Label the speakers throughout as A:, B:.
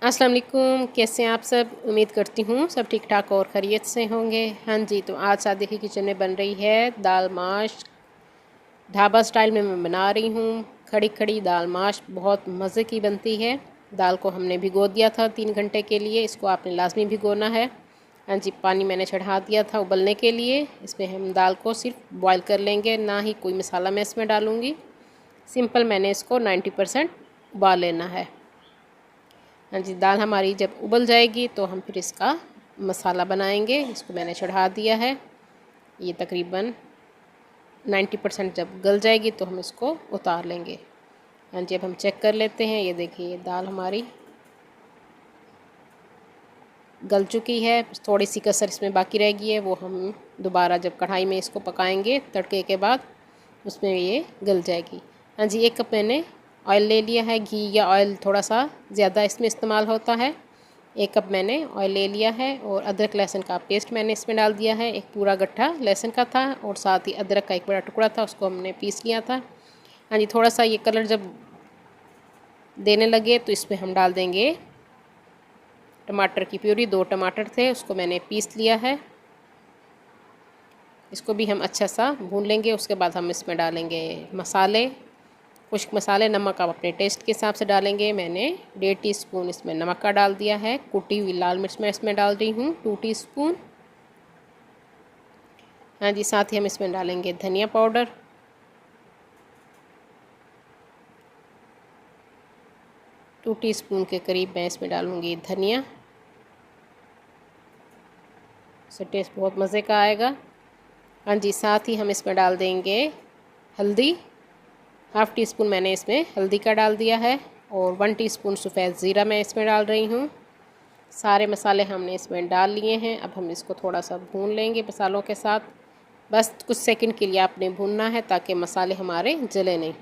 A: अस्सलाम वालेकुम, कैसे हैं आप सब। उम्मीद करती हूँ सब ठीक ठाक और खैरियत से होंगे। हाँ जी, तो आज सादी की किचन में बन रही है दाल माश। ढाबा स्टाइल में मैं बना रही हूँ। खड़ी खड़ी दाल माश बहुत मज़े की बनती है। दाल को हमने भिगो दिया था 3 घंटे के लिए। इसको आपने लाजमी भिगोना है। हाँ जी, पानी मैंने चढ़ा दिया था उबलने के लिए। इसमें हम दाल को सिर्फ बॉयल कर लेंगे, ना ही कोई मसाला मैं इसमें डालूँगी। सिंपल मैंने इसको 90% उबाल लेना है। हाँ जी, दाल हमारी जब उबल जाएगी तो हम फिर इसका मसाला बनाएंगे। इसको मैंने चढ़ा दिया है। ये तकरीबन 90% जब गल जाएगी तो हम इसको उतार लेंगे। हाँ जी, अब हम चेक कर लेते हैं। ये देखिए दाल हमारी गल चुकी है। थोड़ी सी कसर इसमें बाकी रह गई है, वो हम दोबारा जब कढ़ाई में इसको पकाएंगे तड़के के बाद उसमें ये गल जाएगी। हाँ जी, 1 कप मैंने ऑयल ले लिया है। घी या ऑयल थोड़ा सा ज़्यादा इसमें इस्तेमाल होता है। 1 कप मैंने ऑयल ले लिया है और अदरक लहसुन का पेस्ट मैंने इसमें डाल दिया है। एक पूरा गट्ठा लहसुन का था और साथ ही अदरक का एक बड़ा टुकड़ा था, उसको हमने पीस लिया था। हाँ जी, थोड़ा सा ये कलर जब देने लगे तो इसमें हम डाल देंगे टमाटर की प्यूरी। 2 टमाटर थे, उसको मैंने पीस लिया है। इसको भी हम अच्छा सा भून लेंगे। उसके बाद हम इसमें डालेंगे मसाले, खुश्क मसाले। नमक आप अपने टेस्ट के हिसाब से डालेंगे। मैंने 1.5 टीस्पून इसमें नमक का डाल दिया है। कुटी हुई लाल मिर्च मैं इसमें डाल रही हूँ 2 टीस्पून। हाँ जी, साथ ही हम इसमें डालेंगे धनिया पाउडर, 2 टीस्पून के करीब मैं इसमें डालूँगी धनिया। इससे टेस्ट बहुत मज़े का आएगा। हाँ जी, साथ ही हम इसमें डाल देंगे हल्दी। 1/2 टीस्पून मैंने इसमें हल्दी का डाल दिया है और 1 टीस्पून सफ़ेद ज़ीरा मैं इसमें डाल रही हूँ। सारे मसाले हमने इसमें डाल लिए हैं। अब हम इसको थोड़ा सा भून लेंगे मसालों के साथ। बस कुछ सेकंड के लिए आपने भूनना है ताकि मसाले हमारे जले नहीं।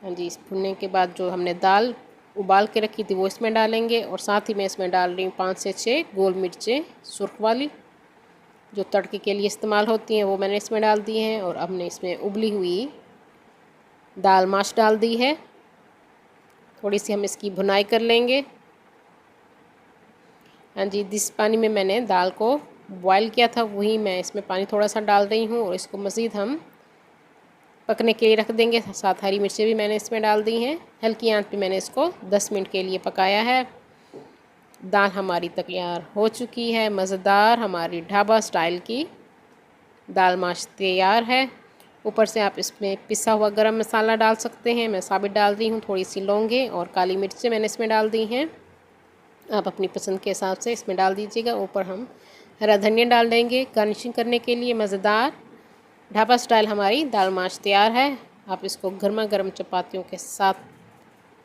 A: हाँ जी, इस भुनने के बाद जो हमने दाल उबाल के रखी थी वो इसमें डालेंगे और साथ ही मैं इसमें डाल रही हूँ 5 से 6 गोल मिर्चें सुर्ख वाली, जो तड़के के लिए इस्तेमाल होती हैं, वो मैंने इसमें डाल दी हैं। और हमने इसमें उबली हुई दाल माश डाल दी है। थोड़ी सी हम इसकी भुनाई कर लेंगे। हाँ जी, जिस पानी में मैंने दाल को बॉयल किया था वही मैं इसमें पानी थोड़ा सा डाल रही हूँ और इसको मज़ीद हम पकने के लिए रख देंगे। साथ हरी मिर्चें भी मैंने इसमें डाल दी हैं। हल्की आंच पे मैंने इसको 10 मिनट के लिए पकाया है। दाल हमारी तैयार हो चुकी है। मज़ेदार हमारी ढाबा स्टाइल की दाल माश तैयार है। ऊपर से आप इसमें पिसा हुआ गरम मसाला डाल सकते हैं। मैं साबित डाल रही हूँ। थोड़ी सी लौंगे और काली मिर्चें मैंने इसमें डाल दी हैं। आप अपनी पसंद के हिसाब से इसमें डाल दीजिएगा। ऊपर हम हरा धनिया डाल देंगे गार्निशिंग करने के लिए। मज़ेदार ढाबा स्टाइल हमारी दाल माश तैयार है। आप इसको गर्मा गर्म चपातियों के साथ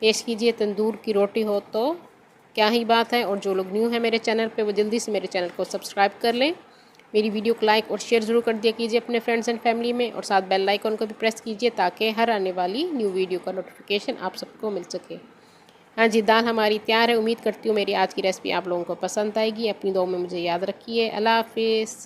A: पेश कीजिए। तंदूर की रोटी हो तो क्या ही बात है। और जो लोग न्यू हैं मेरे चैनल पे वो जल्दी से मेरे चैनल को सब्सक्राइब कर लें। मेरी वीडियो को लाइक और शेयर ज़रूर कर दिया कीजिए अपने फ्रेंड्स एंड फैमिली में। और साथ बेल आइकन को भी प्रेस कीजिए ताकि हर आने वाली न्यू वीडियो का नोटिफिकेशन आप सबको मिल सके। हाँ जी, दाल हमारी तैयार है। उम्मीद करती हूँ मेरी आज की रेसिपी आप लोगों को पसंद आएगी। अपनी दुआ में मुझे याद रखिए। अल्लाह हाफिज़।